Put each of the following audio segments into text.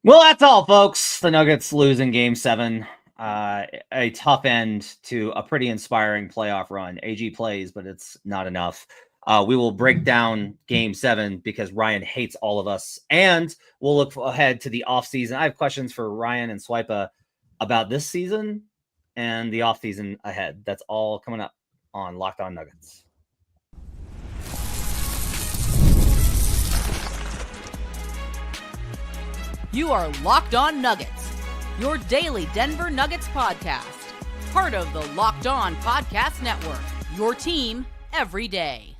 Well, that's all, folks. The Nuggets lose in Game 7. A tough end to a pretty inspiring playoff run. AG plays, but it's not enough. We will break down Game 7 because Ryan hates all of us, and we'll look ahead to the offseason. I have questions for Ryan and Swipa about this season and the offseason ahead. That's all coming up on Locked On Nuggets. You are Locked On Nuggets, your daily Denver Nuggets podcast. Part of the Locked On Podcast Network, your team every day.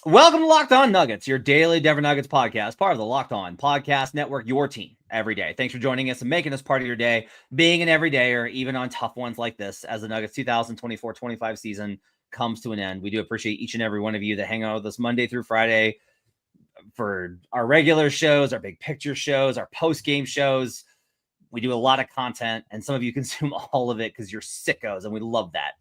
Welcome to Locked On Nuggets, your daily Denver Nuggets podcast, part of the Locked On Podcast Network, your team every day. Thanks for joining us and making us part of your day, being an everydayer, even on tough ones like this, as the Nuggets 2024-25 season comes to an end. We do appreciate each and every one of you that hang out with us Monday through Friday for our regular shows, our big picture shows, our post-game shows. We do a lot of content, and some of you consume all of it because you're sickos, and we love that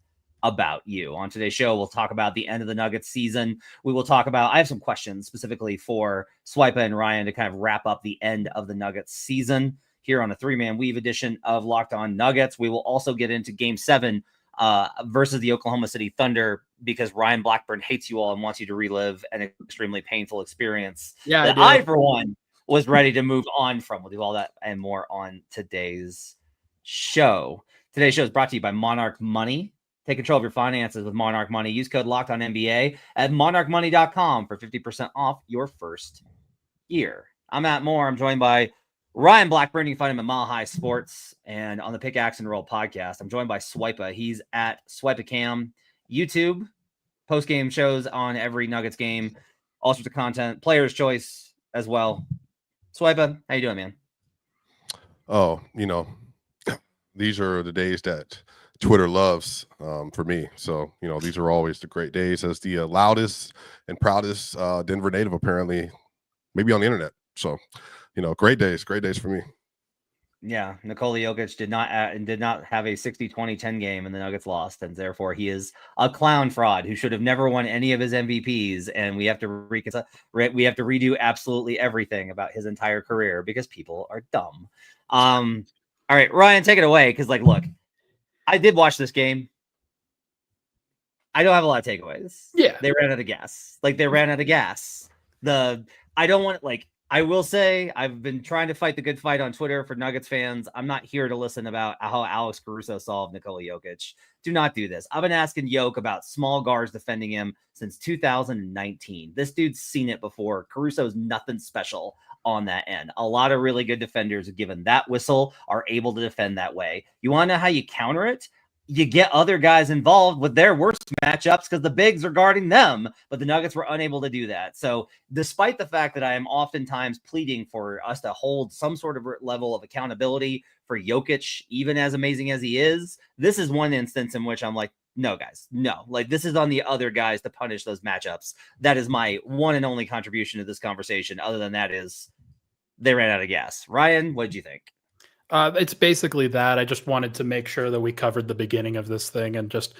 about you. On today's show, we'll talk about the end of the Nuggets season. We will talk about, I have some questions specifically for Swipa and Ryan to kind of wrap up the end of the Nuggets season here on a three-man weave edition of Locked On Nuggets. We will also get into Game 7 versus the Oklahoma City Thunder because Ryan Blackburn hates you all and wants you to relive an extremely painful experience that I, for one, was ready to move on from. We'll do all that and more on today's show. Today's show is brought to you by Monarch Money. Take control of your finances with Monarch Money. Use code LOCKEDONNBA at monarchmoney.com for 50% off your first year. I'm Matt Moore. I'm joined by Ryan Blackburn. You can find him at Mile High Sports and on the Pickaxe and Roll podcast. I'm joined by Swipa. He's at SwipaCam, YouTube, post-game shows on every Nuggets game, all sorts of content, player's choice as well. Swipa, how you doing, man? Oh, these are the days that Twitter loves for me. So, these are always the great days as the loudest and proudest Denver native, apparently, maybe on the internet. So, great days for me. Yeah, Nikola Jokic did not have a 60-20-10 game, and the Nuggets lost, and therefore he is a clown fraud who should have never won any of his MVPs. And we have to redo absolutely everything about his entire career because people are dumb. All right, Ryan, take it away. Because, look, I did watch this game. I don't have a lot of takeaways. Yeah, they ran out of gas. I will say I've been trying to fight the good fight on Twitter for Nuggets fans. I'm not here to listen about how Alex Caruso solved Nikola Jokic. Do not do this. I've been asking Jokic about small guards defending him since 2019. This dude's seen it before. Caruso's nothing special on that end. A lot of really good defenders, given that whistle, are able to defend that way. You want to know how you counter it? You get other guys involved with their worst matchups because the bigs are guarding them, but the Nuggets were unable to do that. So despite the fact that I am oftentimes pleading for us to hold some sort of level of accountability for Jokic, even as amazing as he is, this is one instance in which I'm like, no, guys, no. This is on the other guys to punish those matchups. That is my one and only contribution to this conversation. Other than that is they ran out of gas. Ryan, what did you think? It's basically that. I just wanted to make sure that we covered the beginning of this thing and just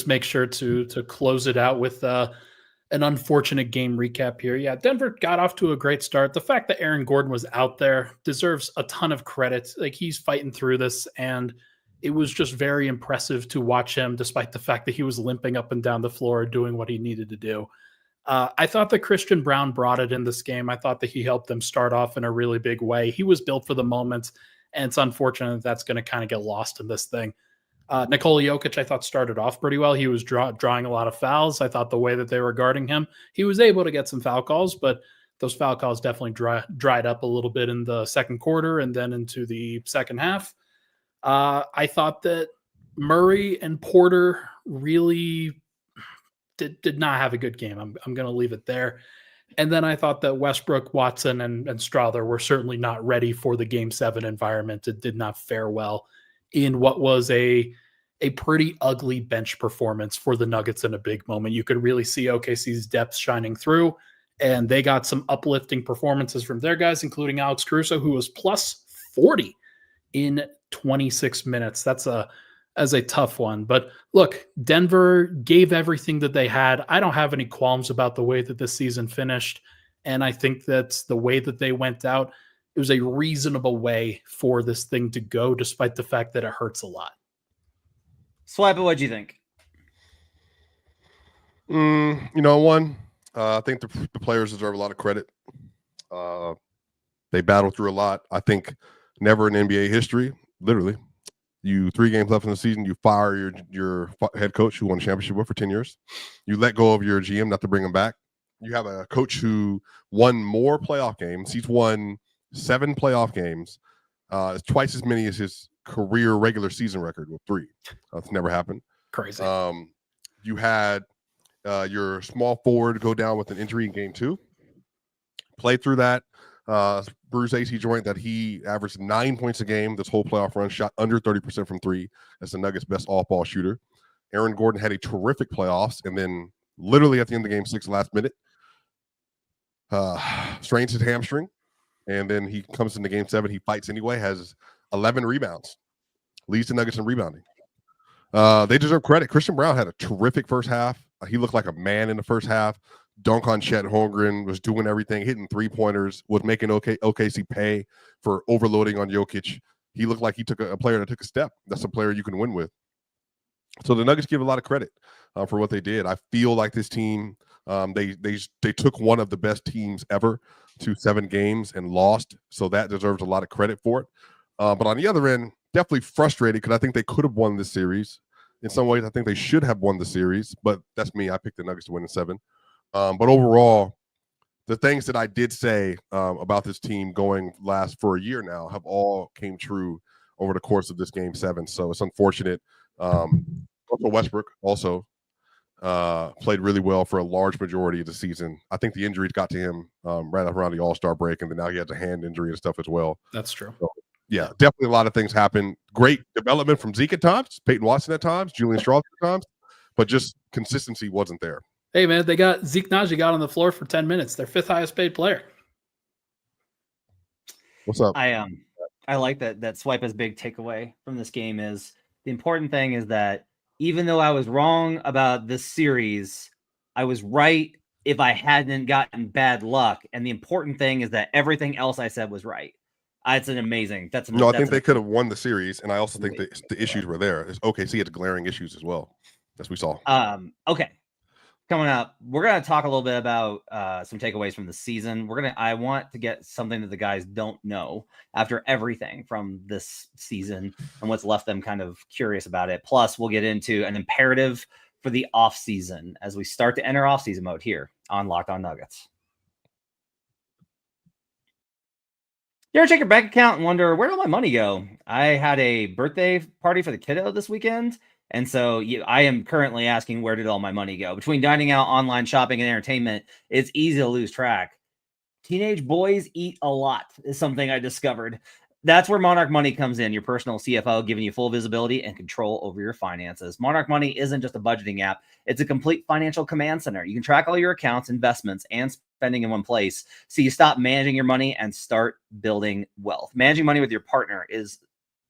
make sure to close it out with an unfortunate game recap here. Yeah, Denver got off to a great start. The fact that Aaron Gordon was out there deserves a ton of credit. He's fighting through this, and it was just very impressive to watch him, despite the fact that he was limping up and down the floor doing what he needed to do. I thought that Christian Braun brought it in this game. I thought that he helped them start off in a really big way. He was built for the moment. And it's unfortunate that's going to kind of get lost in this thing. Nikola Jokic, I thought, started off pretty well. He was drawing a lot of fouls. I thought the way that they were guarding him, he was able to get some foul calls, but those foul calls definitely dried up a little bit in the second quarter and then into the second half. I thought that Murray and Porter really did not have a good game. I'm going to leave it there. And then I thought that Westbrook, Watson, and Strawther were certainly not ready for the Game 7 environment. It did not fare well in what was a pretty ugly bench performance for the Nuggets in a big moment. You could really see OKC's depth shining through, and they got some uplifting performances from their guys, including Alex Caruso, who was plus 40 in 26 minutes. That's a tough one. But look, Denver gave everything that they had. I don't have any qualms about the way that this season finished. And I think that's the way that they went out. It was a reasonable way for this thing to go, despite the fact that it hurts a lot. Swipe it. What'd you think? I think the players deserve a lot of credit. They battled through a lot. I think never in NBA history, literally, 3 games left in the season, you fire your head coach who won a championship for 10 years. You let go of your GM not to bring him back. You have a coach who won more playoff games. He's won 7 playoff games. It's twice as many as his career regular season record with 3. That's never happened. Crazy. You had your small forward go down with an injury in game 2. Played through that. Bruce AC joint that he averaged 9 points a game this whole playoff run, shot under 30% from 3 as the Nuggets' best off-ball shooter. Aaron Gordon had a terrific playoffs, and then literally at the end of game 6, last minute, strains his hamstring, and then he comes into game 7, he fights anyway, has 11 rebounds, leads the Nuggets in rebounding. They deserve credit. Christian Brown had a terrific first half. He looked like a man in the first half. Dunk on Chet Holmgren, was doing everything, hitting 3-pointers, was making OKC pay for overloading on Jokic. He looked like he took a player that took a step. That's a player you can win with. So the Nuggets give a lot of credit for what they did. I feel like this team, they took one of the best teams ever to 7 games and lost. So that deserves a lot of credit for it. But on the other end, definitely frustrated because I think they could have won this series. In some ways, I think they should have won the series, but that's me. I picked the Nuggets to win in 7. But overall, the things that I did say about this team going last for a year now have all came true over the course of this game 7. So it's unfortunate. Westbrook also played really well for a large majority of the season. I think the injuries got to him right around the All-Star break, and then now he has a hand injury and stuff as well. That's true. So, yeah, definitely a lot of things happen. Great development from Zeke at times, Peyton Watson at times, Julian Strauss at times, but just consistency wasn't there. Hey, man, they got Zeke Naji got on the floor for 10 minutes. Their 5th highest paid player. What's up? I like that Swipe's big takeaway from this game is the important thing is that even though I was wrong about this series, I was right if I hadn't gotten bad luck. And the important thing is that everything else I said was right. It's an amazing. I think they could have won the series, and I also think the issues were there. OKC had glaring issues as well, as we saw. Okay. Coming up, we're going to talk a little bit about some takeaways from the season. I want to get something that the guys don't know after everything from this season and what's left them kind of curious about it. Plus, we'll get into an imperative for the offseason as we start to enter offseason mode here on Locked On Nuggets. You ever check your bank account and wonder, where did all my money go? I had a birthday party for the kiddo this weekend. And so I am currently asking, where did all my money go? Between dining out, online shopping, and entertainment, it's easy to lose track. Teenage boys eat a lot is something I discovered. That's where Monarch Money comes in, your personal CFO, giving you full visibility and control over your finances. Monarch Money isn't just a budgeting app. It's a complete financial command center. You can track all your accounts, investments, and spending in one place. So you stop managing your money and start building wealth. Managing money with your partner is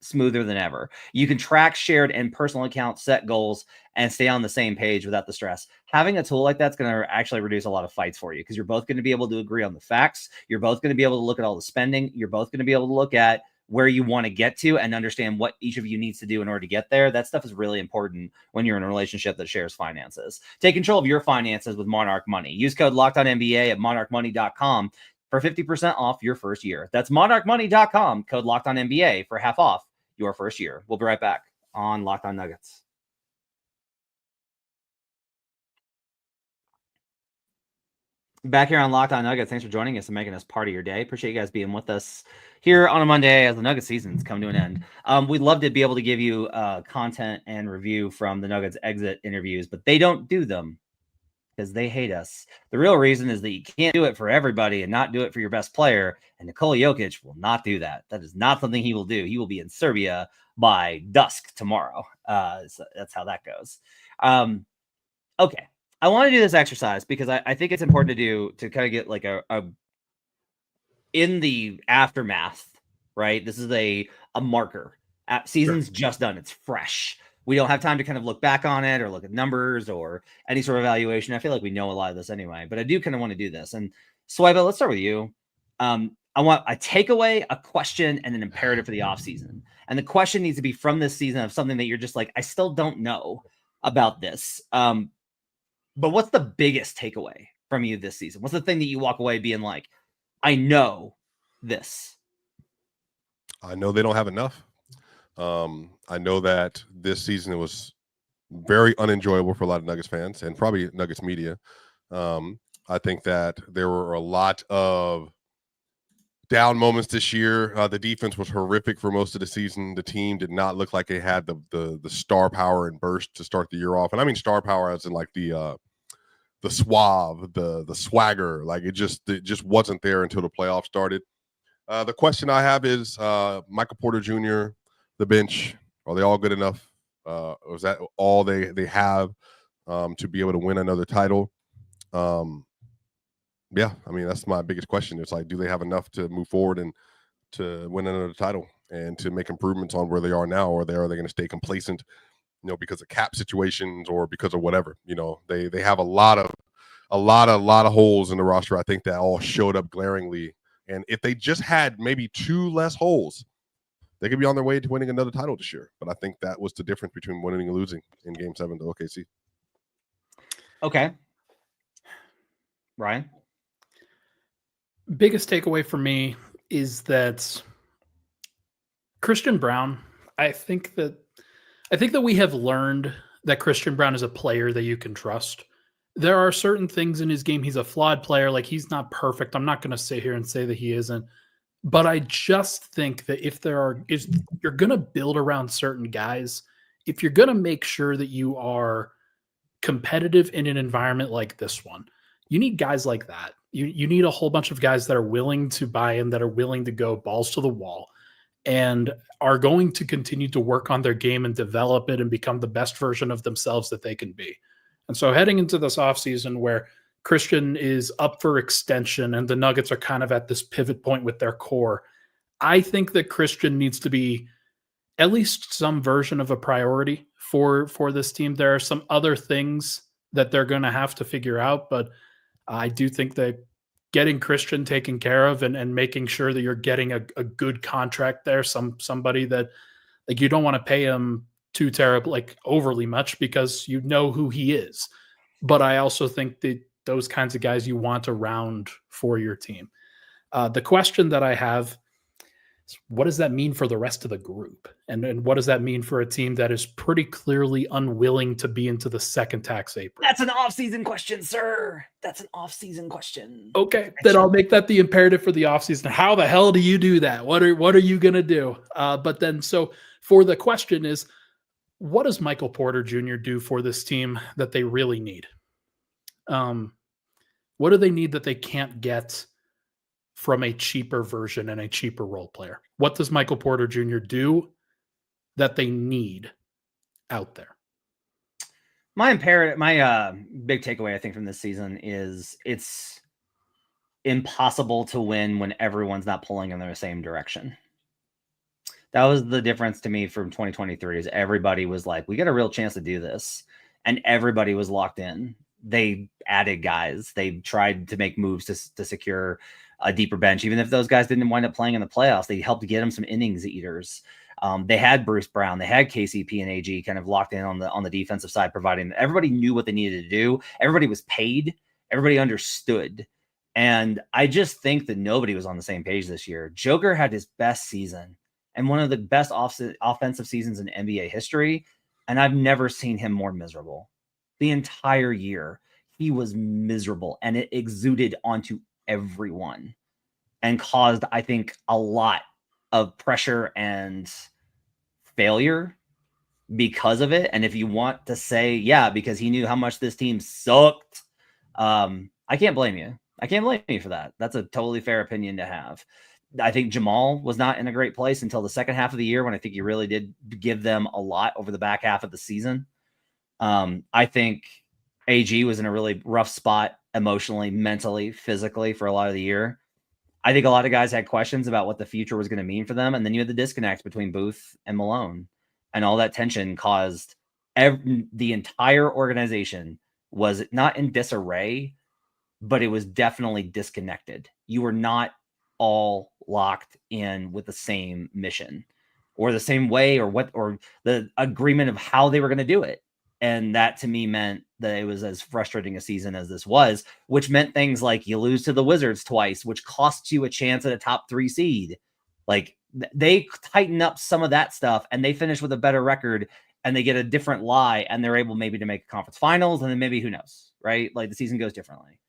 smoother than ever. You can track shared and personal accounts, set goals, and stay on the same page without the stress. Having a tool like that's going to actually reduce a lot of fights for you because you're both going to be able to agree on the facts. You're both going to be able to look at all the spending. You're both going to be able to look at where you want to get to and understand what each of you needs to do in order to get there. That stuff is really important when you're in a relationship that shares finances. Take control of your finances with Monarch Money. Use code LOCKEDONNBA at monarchmoney.com for 50% off your first year. That's monarchmoney.com, code LOCKEDONNBA for half off your first year. We'll be right back on Locked On Nuggets. Back here on Locked On Nuggets. Thanks for joining us and making us part of your day. Appreciate you guys being with us here on a Monday as the Nuggets season's come to an end. We'd love to be able to give you content and review from the Nuggets exit interviews, but they don't do them because they hate us. The real reason is that you can't do it for everybody and not do it for your best player. And Nikola Jokic will not do that. That is not something he will do. He will be in Serbia by dusk tomorrow. So that's how that goes. Okay. I want to do this exercise because I think it's important to do to kind of get like a in the aftermath, right? This is a marker. Season's just done. It's fresh. we don't have time to kind of look back on it or look at numbers or any sort of evaluation. I feel like we know a lot of this anyway, but I do kind of want to do this. And Swiba, let's start with you. I want a takeaway, a question, and an imperative for the offseason. And the question needs to be from this season of something that you're just like, I still don't know about this. But what's the biggest takeaway from you this season? What's the thing that you walk away being like, I know this? I know they don't have enough. I know that this season it was very unenjoyable for a lot of Nuggets fans and probably Nuggets media. I think that there were a lot of down moments this year. The defense was horrific for most of the season. The team did not look like they had the star power and burst to start the year off. And I mean star power as in like the suave, the swagger. Like it just wasn't there until the playoffs started. The question I have is Michael Porter Jr., the bench, are they all good enough? Was that all they have to be able to win another title? Yeah, I mean, that's my biggest question. It's like, do they have enough to move forward and to win another title and to make improvements on where they are now, or are they going to stay complacent, because of cap situations or because of whatever? They have a lot of holes in the roster. I think that all showed up glaringly. And if they just had maybe 2 less holes, they could be on their way to winning another title this year. But I think that was the difference between winning and losing in Game 7 to OKC. Okay. Ryan? Biggest takeaway for me is that Christian Braun, I think that we have learned that Christian Braun is a player that you can trust. There are certain things in his game. He's a flawed player. Like, he's not perfect. I'm not going to sit here and say that he isn't. But I just think that if you're going to build around certain guys, if you're going to make sure that you are competitive in an environment like this one, you need guys like that. You need a whole bunch of guys that are willing to buy in, that are willing to go balls to the wall, and are going to continue to work on their game and develop it and become the best version of themselves that they can be. And so heading into this offseason where Christian is up for extension and the Nuggets are kind of at this pivot point with their core, I think that Christian needs to be at least some version of a priority for this team. There are some other things that they're going to have to figure out, but I do think that getting Christian taken care of and making sure that you're getting a good contract there, somebody that, like, you don't want to pay him too terrible, like overly much, because you know who he is. But I also think that those kinds of guys you want around for your team. The question that I have is, what does that mean for the rest of the group? And what does that mean for a team that is pretty clearly unwilling to be into the second tax apron? That's an off-season question, sir. That's an off-season question. Okay, then I'll make that the imperative for the offseason. How the hell do you do that? What are you going to do? But then, so for the question is, what does Michael Porter Jr. do for this team that they really need? What do they need that they can't get from a cheaper version and a cheaper role player? What does Michael Porter Jr. do that they need out there? My big takeaway, I think, from this season is it's impossible to win when everyone's not pulling in the same direction. That was the difference to me from 2023, is everybody was like, we got a real chance to do this. And everybody was locked in. They added guys. They tried to make moves to secure a deeper bench. Even if those guys didn't wind up playing in the playoffs, they helped get them some innings eaters. They had Bruce Brown, they had KCP and AG kind of locked in on the defensive side, providing everybody knew what they needed to do. Everybody was paid. Everybody understood. And I just think that nobody was on the same page this year. Joker had his best season and one of the best offensive seasons in NBA history. And I've never seen him more miserable. The entire year, he was miserable, and it exuded onto everyone and caused, I think, a lot of pressure and failure because of it. And if you want to say, yeah, because he knew how much this team sucked, I can't blame you. I can't blame you for that. That's a totally fair opinion to have. I think Jamal was not in a great place until the second half of the year, when I think he really did give them a lot over the back half of the season. I think AG was in a really rough spot emotionally, mentally, physically for a lot of the year. I think a lot of guys had questions about what the future was going to mean for them. And then you had the disconnect between Booth and Malone. and all that tension caused the entire organization was not in disarray, but it was definitely disconnected. You were not all locked in with the same mission or the same way or the agreement of how they were going to do it. And that to me meant that it was as frustrating a season as this was, which meant things like you lose to the Wizards twice, which costs you a chance at a top 3 seed. Like they tighten up some of that stuff and they finish with a better record and they get a different lie and they're able maybe to make a conference finals and then maybe who knows, right? Like the season goes differently.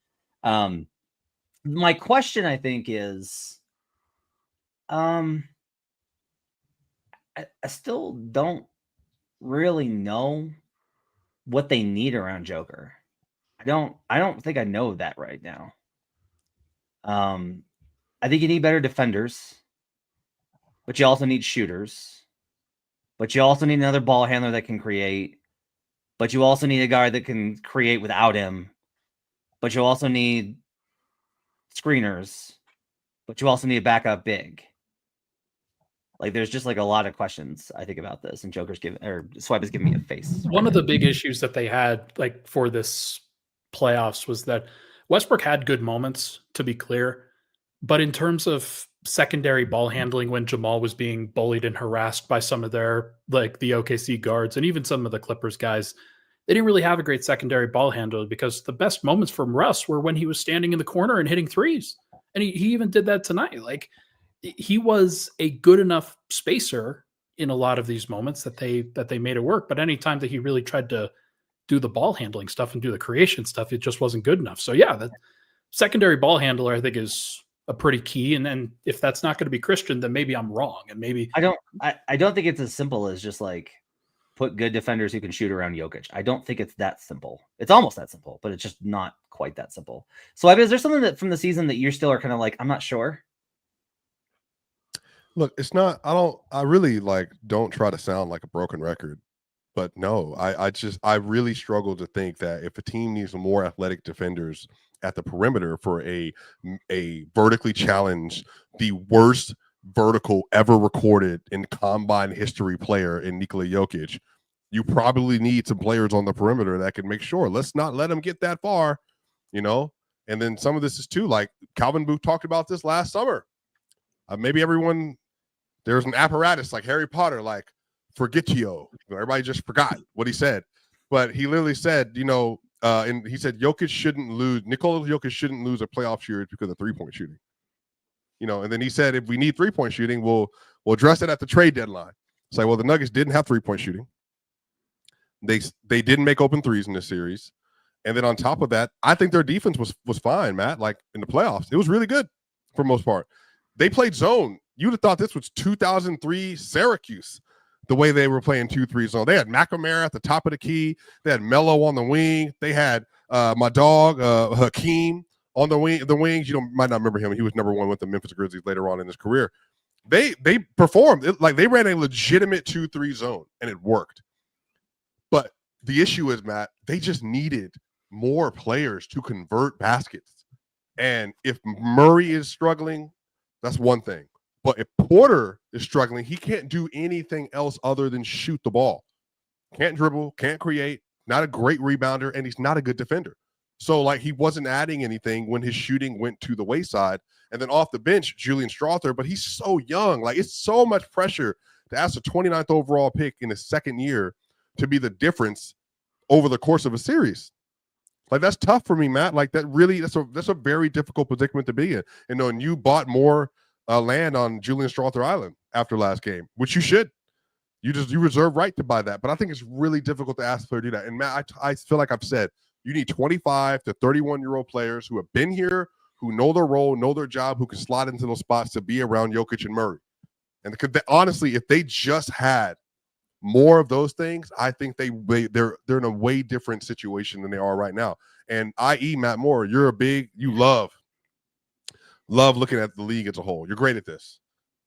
My question, I think, is I still don't really know what they need around Joker. I don't think I know that right now. I think you need better defenders, but you also need shooters. But you also need another ball handler that can create. But you also need a guy that can create without him. But you also need screeners. But you also need a backup big. Like there's just like a lot of questions I think about this, and Swipe is giving me a face. One of the big issues that they had like for this playoffs was that Westbrook had good moments, to be clear, but in terms of secondary ball handling when Jamal was being bullied and harassed by some of their like the OKC guards and even some of the Clippers guys, they didn't really have a great secondary ball handler because the best moments from Russ were when he was standing in the corner and hitting threes. And he even did that tonight. Like he was a good enough spacer in a lot of these moments that they made it work. But anytime that he really tried to do the ball handling stuff and do the creation stuff, it just wasn't good enough. So yeah, the secondary ball handler I think is a pretty key. And then if that's not going to be Christian, then maybe I'm wrong. And maybe I don't think it's as simple as just like put good defenders who can shoot around Jokic. I don't think it's that simple. It's almost that simple, but it's just not quite that simple. So is there something that from the season that you still are kind of like, I'm not sure? Look, it's not, I really like, don't try to sound like a broken record, but no, I really struggle to think that if a team needs more athletic defenders at the perimeter for a vertically challenged, the worst vertical ever recorded in combine history player in Nikola Jokic, you probably need some players on the perimeter that can make sure, let's not let him get that far, and then some of this is too, like Calvin Booth talked about this last summer. Maybe there's an apparatus like Harry Potter, like forgetio. Everybody just forgot what he said, but he literally said, and he said Nikola Jokic shouldn't lose a playoff series because of 3-point shooting. And then he said, if we need 3-point shooting, we'll address it at the trade deadline. It's like, well, the Nuggets didn't have 3-point shooting. They didn't make open threes in this series. And then on top of that, I think their defense was fine, Matt. Like in the playoffs, it was really good for the most part. They played zone. You'd have thought this was 2003 Syracuse, the way they were playing 2-3 zone. They had McNamara at the top of the key. They had Melo on the wing. They had my dog Hakeem on the wings. You might not remember him. He was number 1 with the Memphis Grizzlies later on in his career. They performed like they ran a legitimate 2-3 zone, and it worked. But the issue is, Matt, they just needed more players to convert baskets. And if Murray is struggling, that's one thing. But if Porter is struggling, he can't do anything else other than shoot the ball. Can't dribble, can't create, not a great rebounder, and he's not a good defender. So, like, he wasn't adding anything when his shooting went to the wayside. And then off the bench, Julian Strawther, but he's so young. Like, it's so much pressure to ask a 29th overall pick in his second year to be the difference over the course of a series. Like, that's tough for me, Matt. Like, that's a very difficult predicament to be in. And you bought more land on Julian Strawther Island after last game, which you should. You reserve right to buy that. But I think it's really difficult to ask a player to do that. And Matt, I feel like I've said, you need 25 to 31-year-old players who have been here, who know their role, know their job, who can slot into those spots to be around Jokic and Murray. And honestly, if they just had more of those things, I think they're in a way different situation than they are right now. And i.e. Matt Moore, you love looking at the league as a whole. You're great at this.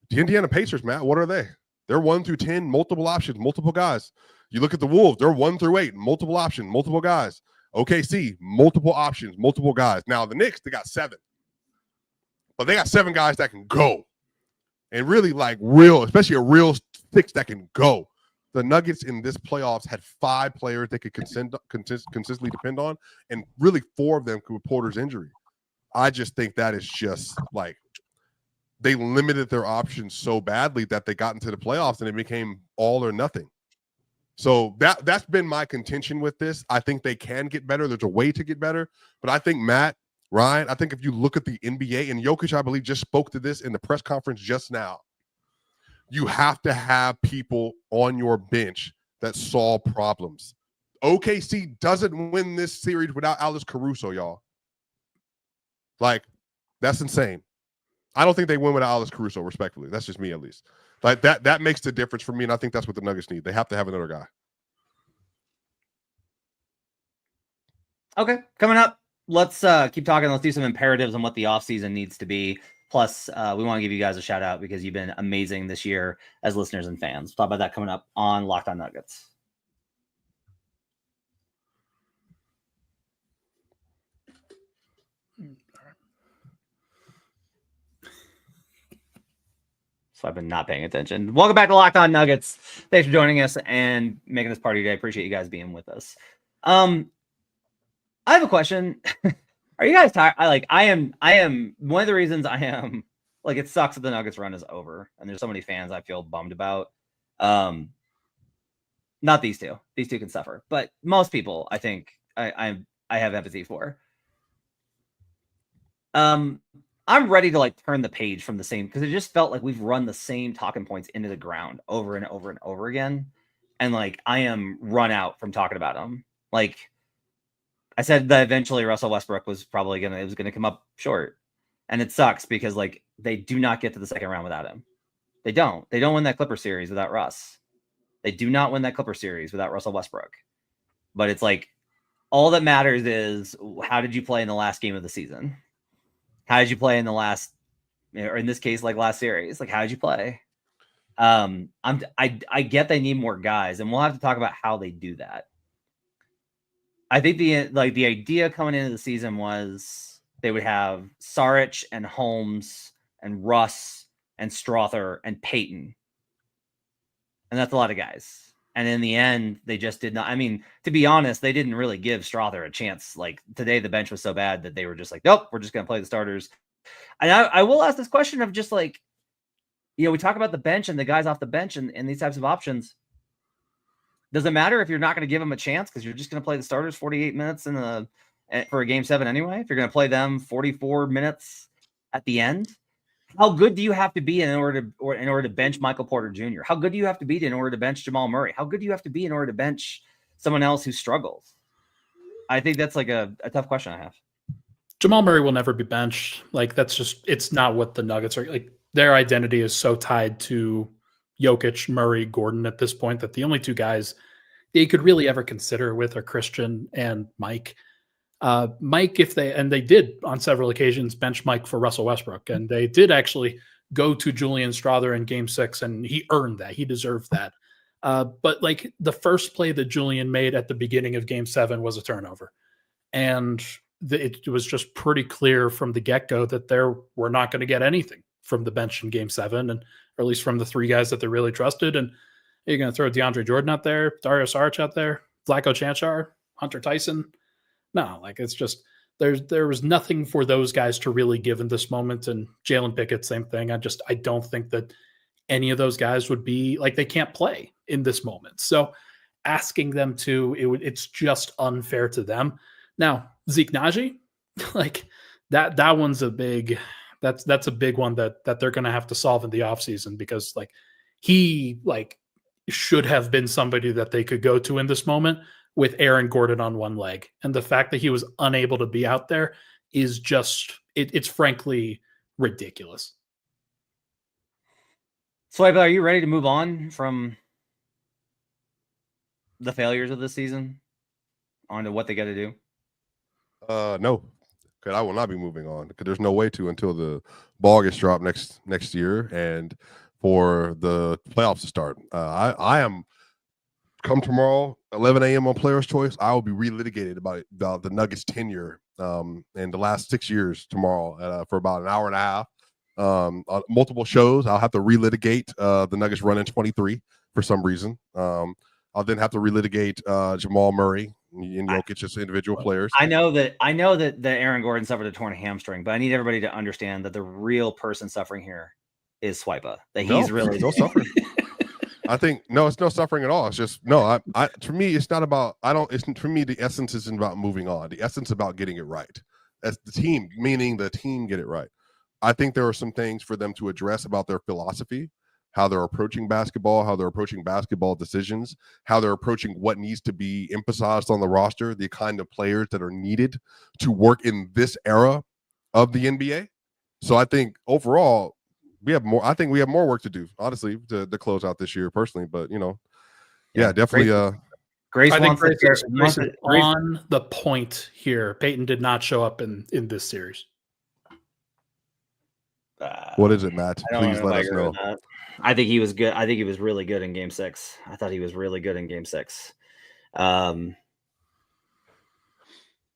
The Indiana Pacers, Matt, what are they? They're 1 through 10, multiple options, multiple guys. You look at the Wolves, they're 1 through 8, multiple options, multiple guys. OKC, multiple options, multiple guys. Now the Knicks, they got 7. But they got 7 guys that can go. And really like especially a real 6 that can go. the Nuggets in this playoffs had 5 players they could consistently depend on, and really 4 of them with Porter's injury. I just think that is just like they limited their options so badly that they got into the playoffs and it became all or nothing. So that's been my contention with this. I think they can get better. There's a way to get better, but I think Ryan, I think if you look at the NBA, and Jokic, I believe, just spoke to this in the press conference just now, you have to have people on your bench that solve problems. OKC doesn't win this series without Alex Caruso, y'all. Like, that's insane. I don't think they win without Alex Caruso, respectfully. That's just me, at least. Like, that makes the difference for me, and I think that's what the Nuggets need. They have to have another guy. Okay, coming up, let's keep talking. Let's do some imperatives on what the offseason needs to be. Plus, we want to give you guys a shout out because you've been amazing this year as listeners and fans. We'll talk about that coming up on Locked On Nuggets. So I've been not paying attention. Welcome back to Locked On Nuggets. Thanks for joining us and making this party today. Appreciate you guys being with us. I have a question. Are you guys tired? I am one of the reasons I am like, it sucks that the Nuggets run is over and there's so many fans I feel bummed about. Not these two. These two can suffer, but most people I think I have empathy for. I'm ready to like turn the page from the same, because it just felt like we've run the same talking points into the ground over and over and over again. And like, I am run out from talking about them. Like, I said that eventually Russell Westbrook was probably going to come up short. And it sucks because like they do not get to the second round without him. They don't win that Clipper series without Russ. They do not win that Clipper series without Russell Westbrook. But it's like, all that matters is, how did you play in the last game of the season? How did you play in the last, or in this case, like last series? Like, how did you play? I get they need more guys, and we'll have to talk about how they do that. I think the idea coming into the season was they would have Saric and Holmes and Russ and Strother and Peyton. And that's a lot of guys. And in the end, they just did not. I mean, to be honest, they didn't really give Strother a chance. Like today, the bench was so bad that they were just like, nope, we're just going to play the starters. And I will ask this question of just like, we talk about the bench and the guys off the bench and these types of options. Does it matter if you're not going to give them a chance because you're just going to play the starters 48 minutes for a game 7 anyway? If you're going to play them 44 minutes at the end, how good do you have to be in order to bench Michael Porter Jr.? How good do you have to be in order to bench Jamal Murray? How good do you have to be in order to bench someone else who struggles? I think that's like a tough question I have. Jamal Murray will never be benched. Like, that's just, it's not what the Nuggets are. Like, their identity is so tied to Jokic, Murray, Gordon at this point that the only two guys they could really ever consider with are Christian and Mike. Mike, they did on several occasions bench Mike for Russell Westbrook, and they did actually go to Julian Strother in Game 6, and he earned that. He deserved that. But like the first play that Julian made at the beginning of Game 7 was a turnover, and it was just pretty clear from the get-go that we're not going to get anything from the bench in Game 7, and or at least from the 3 guys that they really trusted. And you're going to throw DeAndre Jordan out there, Dario Saric out there, Vlatko Čančar, Hunter Tyson. No, like it's just there was nothing for those guys to really give in this moment. And Jalen Pickett, same thing. I don't think that any of those guys would be like, they can't play in this moment. So asking them it's just unfair to them. Now, Zeke Naji, like that one's a big that's a big one that they're going to have to solve in the offseason, because like he like should have been somebody that they could go to in this moment with Aaron Gordon on one leg. And the fact that he was unable to be out there is just, it's frankly ridiculous. Swipe, are you ready to move on from the failures of this season onto what they got to do? No, because I will not be moving on, because there's no way to until the ball gets dropped next year and for the playoffs to start. I am, come tomorrow, 11 a.m. on Players' Choice, I will be relitigated about the Nuggets' tenure in the last 6 years tomorrow for about an hour and a half on multiple shows. I'll have to relitigate the Nuggets run in 23 for some reason. I'll then have to relitigate Jamal Murray and Jokic as individual players. I know that Aaron Gordon suffered a torn hamstring, but I need everybody to understand that the real person suffering here is Swipa. That he's really no suffering. I think it's no suffering at all. It's just I for me, it's not about for me, the essence isn't about moving on. The essence is about getting it right. As the team, meaning the team get it right. I think there are some things for them to address about their philosophy, how they're approaching basketball, how they're approaching basketball decisions, how they're approaching what needs to be emphasized on the roster, the kind of players that are needed to work in this era of the NBA. So I think overall, we have more work to do, honestly, to close out this year personally. But definitely. Grace I think wants Grace is on the point here. Peyton did not show up in this series. What is it, Matt? Please let us know. I think he was good. I think he was really good in Game 6. I thought he was really good in Game 6.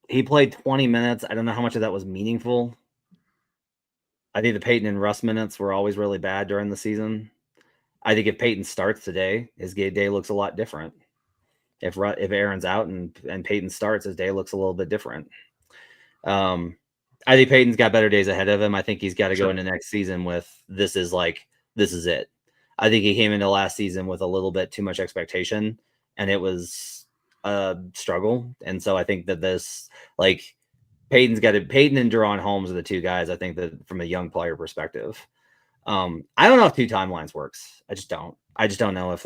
He played 20 minutes. I don't know how much of that was meaningful. I think the Peyton and Russ minutes were always really bad during the season. I think if Peyton starts today, his day looks a lot different. If Aaron's out and Peyton starts, his day looks a little bit different. I think Peyton's got better days ahead of him. I think he's got to go into next season with this is it. I think he came into last season with a little bit too much expectation, and it was a struggle. And so I think that Peyton and Deron Holmes are the two guys, I think, that from a young player perspective. I don't know if 2 timelines works. I just don't know if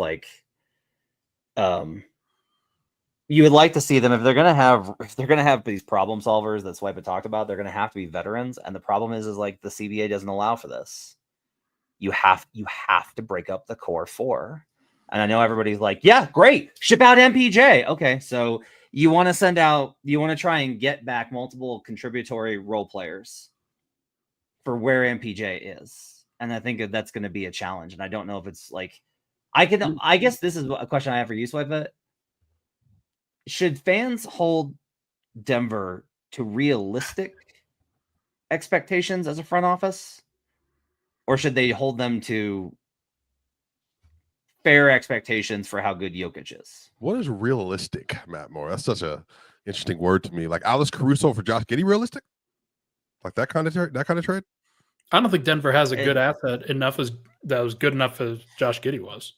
you would like to see them if they're gonna have these problem solvers that Swipe had talked about. They're gonna have to be veterans, and the problem is the CBA doesn't allow for this. You have to break up the core 4, and I know everybody's like, yeah, great, ship out MPJ. Okay, so you want to try and get back multiple contributory role players for where MPJ is, and I think that's going to be a challenge. And I don't know if it's I guess this is a question I have for you, Swipe. Should fans hold Denver to realistic expectations as a front office, or should they hold them to fair expectations for how good Jokic is? What is realistic, Matt Moore? That's such a interesting word to me. Like Alex Caruso for Josh Giddey, realistic? Like that kind of trade? I don't think Denver has a good asset that was good enough as Josh Giddey was.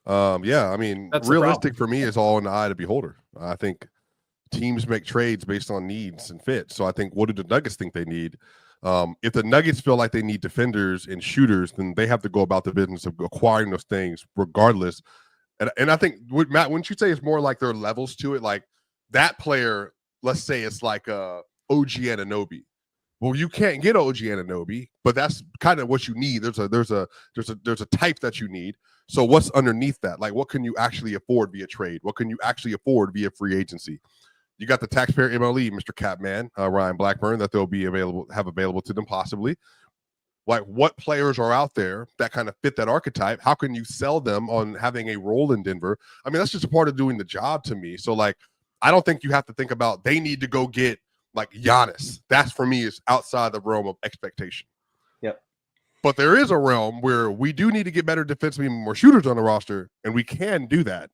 I mean, that's realistic for me is all in the eye of the beholder. I think teams make trades based on needs and fit. So I think, what do the Nuggets think they need? If the Nuggets feel like they need defenders and shooters, then they have to go about the business of acquiring those things regardless. And I think, Matt, wouldn't you say it's more like there are levels to it? Like that player, let's say it's like OG Anunoby. Well, you can't get OG Anunoby, but that's kind of what you need. There's a type that you need. So what's underneath that? Like, what can you actually afford via trade? What can you actually afford via free agency? You got the taxpayer MLE, Mr. Capman, Ryan Blackburn, that they'll be available to them possibly. Like, what players are out there that kind of fit that archetype? How can you sell them on having a role in Denver? I mean, that's just a part of doing the job to me. So, I don't think you have to think about they need to go get Giannis. That's for me is outside the realm of expectation. Yep. But there is a realm where we do need to get better defensemen, more shooters on the roster, and we can do that.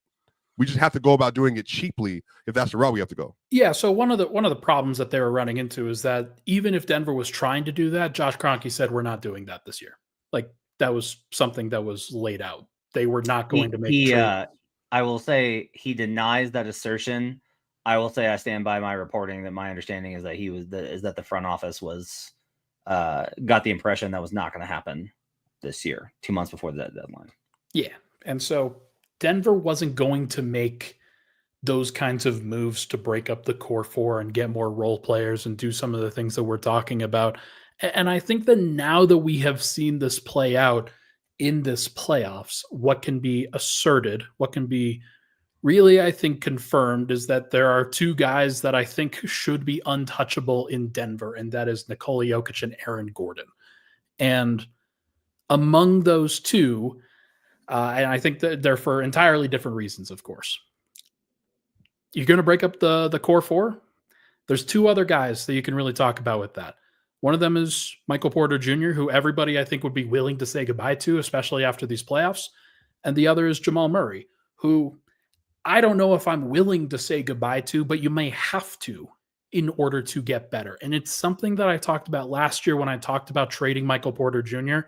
We just have to go about doing it cheaply if that's the route we have to go. Yeah, so one of the problems that they were running into is that even if Denver was trying to do that, Josh Kroenke said we're not doing that this year. That was something that was laid out. They were not going to make trades. I will say he denies that assertion. I will say I stand by my reporting that my understanding is that the front office was got the impression that was not going to happen this year, 2 months before the deadline. Yeah, and so Denver wasn't going to make those kinds of moves to break up the core 4 and get more role players and do some of the things that we're talking about. And I think that now that we have seen this play out in this playoffs, what can be asserted, what can be really, I think, confirmed is that there are 2 guys that I think should be untouchable in Denver, and that is Nikola Jokic and Aaron Gordon. And among those 2, and I think that they're for entirely different reasons, of course. You're going to break up the core 4? There's 2 other guys that you can really talk about with that. One of them is Michael Porter Jr., who everybody I think would be willing to say goodbye to, especially after these playoffs. And the other is Jamal Murray, who I don't know if I'm willing to say goodbye to, but you may have to in order to get better. And it's something that I talked about last year when I talked about trading Michael Porter Jr.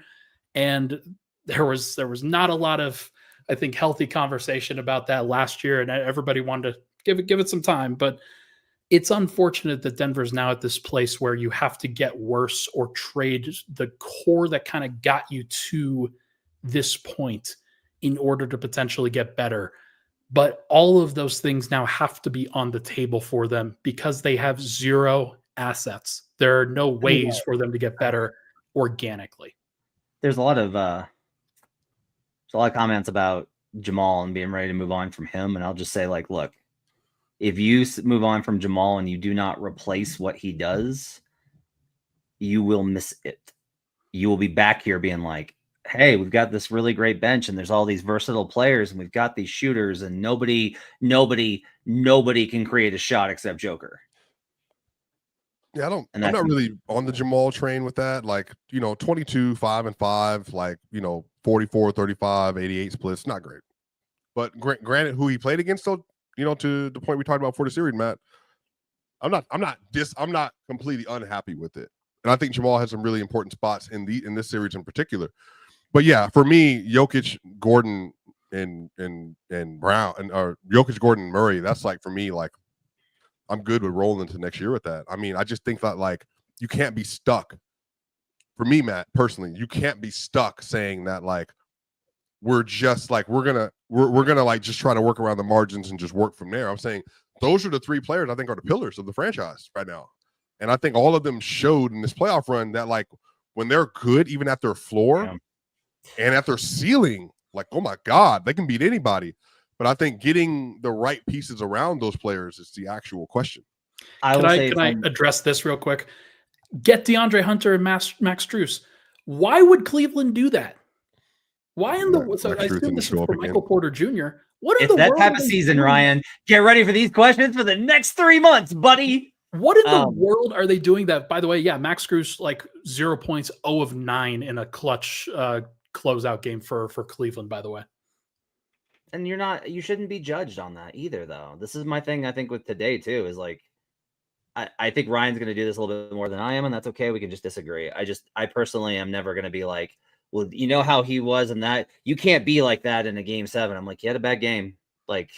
And there was not a lot of, I think, healthy conversation about that last year, and everybody wanted to give it some time. But it's unfortunate that Denver's now at this place where you have to get worse or trade the core that kind of got you to this point in order to potentially get better. But all of those things now have to be on the table for them because they have zero assets. There are no ways for them to get better organically. There's a lot of comments about Jamal and being ready to move on from him. And I'll just say, like, look, if you move on from Jamal and you do not replace what he does, you will miss it. You will be back here being like, hey, we've got this really great bench and there's all these versatile players and we've got these shooters and nobody can create a shot except Joker. Yeah, I'm not really on the Jamal train with that. Like, 22, 5-5, like, 44, 35, 88 splits, not great. But granted, who he played against, though, to the point we talked about for the series, Matt, I'm not completely unhappy with it. And I think Jamal has some really important spots in this series in particular. But yeah, for me, Jokic, Gordon, and Brown, or Jokic, Gordon, and Murray, that's like, for me, like, I'm good with rolling into next year with that. I mean, I just think that, like, you can't be stuck. For me, Matt, personally, you can't be stuck saying that, like, we're just like, we're gonna like just try to work around the margins and just work from there. I'm saying those are the three players I think are the pillars of the franchise right now. And I think all of them showed in this playoff run that, like, when they're good, even at their floor and at their ceiling, like, oh my God, they can beat anybody. But I think getting the right pieces around those players is the actual question. Can I address this real quick? Get DeAndre Hunter and Max Strus. Why would Cleveland do that? Why in the I assume this is for Michael Porter Jr. What it's that type of season, Ryan. Get ready for these questions for the next 3 months, buddy. What in the world are they doing that? By the way, yeah, Max Strus, like 0 points, 0 of 9 in a clutch closeout game for Cleveland, by the way. And you shouldn't be judged on that either, though. This is my thing, I think, with today, too, is like, I think Ryan's going to do this a little bit more than I am, and that's okay. We can just disagree. I personally am never going to be like, well, you know how he was and that you can't be like that in a game 7. I'm like, you had a bad game. Like,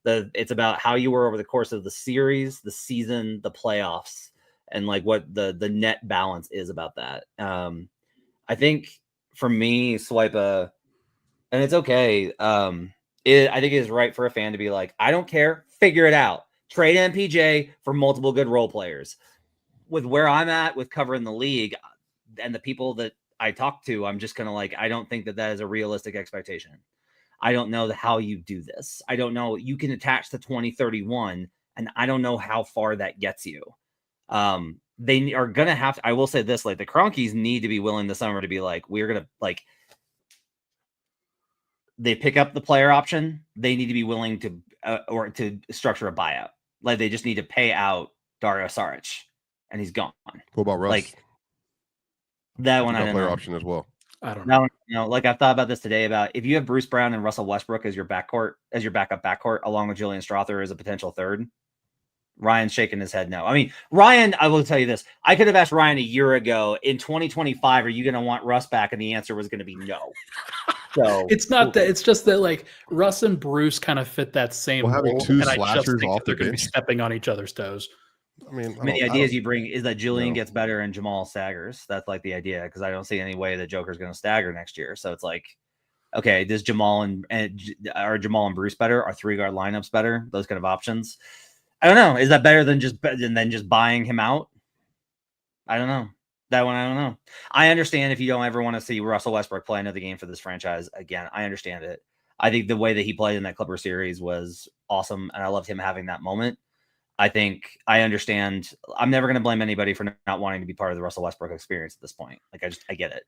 it's about how you were over the course of the series, the season, the playoffs, and like what the net balance is about that. I think for me, Swipa, and it's okay. I think it is right for a fan to be like, I don't care, figure it out. Trade MPJ for multiple good role players. With where I'm at with covering the league and the people that I talk to, I'm just kind of like, I don't think that is a realistic expectation. I don't know how you do this. I don't know. You can attach to 2031, and I don't know how far that gets you. They are going to have to, I will say this, like, the Cronkies need to be willing this summer to be like, we're going to, like, they pick up the player option. They need to be willing to, or to structure a buyout. Like, they just need to pay out Dario Saric, and he's gone. What about Russ? Like, that one, I don't player know. option as well. I don't know. Like, I've thought about this today about if you have Bruce Brown and Russell Westbrook as your backcourt, as your backup backcourt, along with Julian Strawther as a potential third. Ryan's shaking his head no. I mean, Ryan, I will tell you this. I could have asked Ryan a year ago, in 2025, are you going to want Russ back? And the answer was going to be no. So it's not that. It's just that, like, Russ and Bruce kind of fit that same having role, two and I just slashers think off they're the going to be bench. stepping on each other's toes. I mean, the ideas you bring is that Julian gets better and Jamal staggers. That's like the idea, because I don't see any way that Joker's going to stagger next year. So it's like, okay, does Jamal and Bruce better? Are 3-guard lineups better? Those kind of options. I don't know. Is that better than just buying him out? I don't know. That one, I don't know. I understand if you don't ever want to see Russell Westbrook play another game for this franchise again. I understand it. I think the way that he played in that Clipper series was awesome, and I loved him having that moment. I think I understand. I'm never going to blame anybody for not wanting to be part of the Russell Westbrook experience at this point. Like, I get it.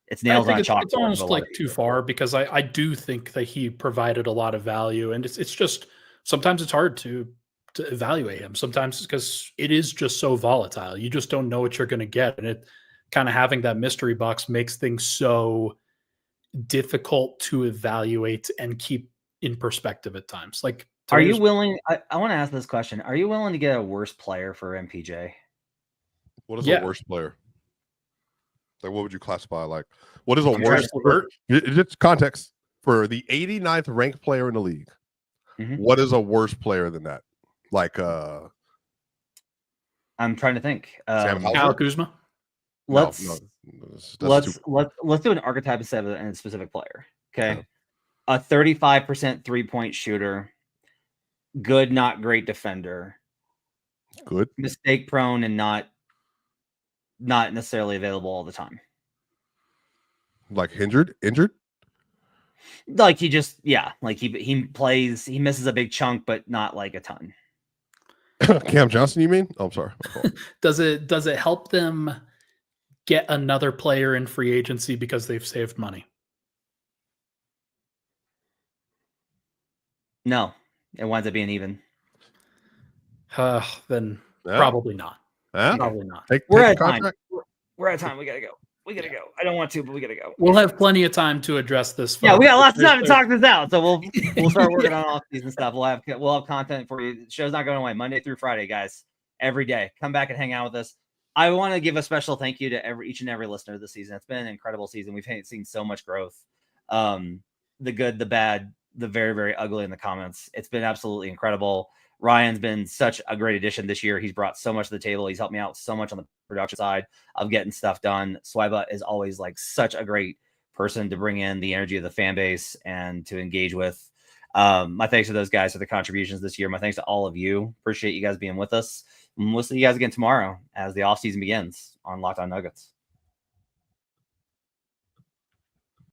It's nails on chalkboard. It's almost like too far, because I do think that he provided a lot of value, and it's just sometimes it's hard to to evaluate him sometimes because it is just so volatile. You just don't know what you're going to get. And it kind of having that mystery box makes things so difficult to evaluate and keep in perspective at times. Like, are you willing? I want to ask this question. Are you willing to get a worse player for MPJ? What is a worse player? Like, what would you classify? Like, what is a worse? Just context for the 89th ranked player in the league. Mm-hmm. What is a worse player than that? Like, I'm trying to think. Kyle Kuzma. Let's do an archetype instead of a specific player. Okay, a 35% 3-point shooter, good, not great defender, good, mistake prone, and not necessarily available all the time. Like injured. Like he just like he plays, he misses a big chunk, but not like a ton. Cam Johnson, you mean? Oh, I'm sorry. Does it help them get another player in free agency because they've saved money? No, it winds up being even. Then probably not. Probably not. We're at time. We're at time. We gotta go. We gotta go. I don't want to, but we gotta go. We'll have plenty of time to address this. Yeah, we got lots of time to talk this out. So we'll start working on off-season stuff. We'll have content for you. The show's not going away Monday through Friday, guys. Every day, come back and hang out with us. I want to give a special thank you to each and every listener this season. It's been an incredible season. We've seen so much growth. The good, the bad, the very, very ugly in the comments. It's been absolutely incredible. Ryan's been such a great addition this year. He's brought so much to the table. He's helped me out so much on the production side of getting stuff done. Swiba is always like such a great person to bring in the energy of the fan base and to engage with. My thanks to those guys for the contributions this year. My thanks to all of you. Appreciate you guys being with us. And we'll see you guys again tomorrow as the offseason begins on Locked On Nuggets.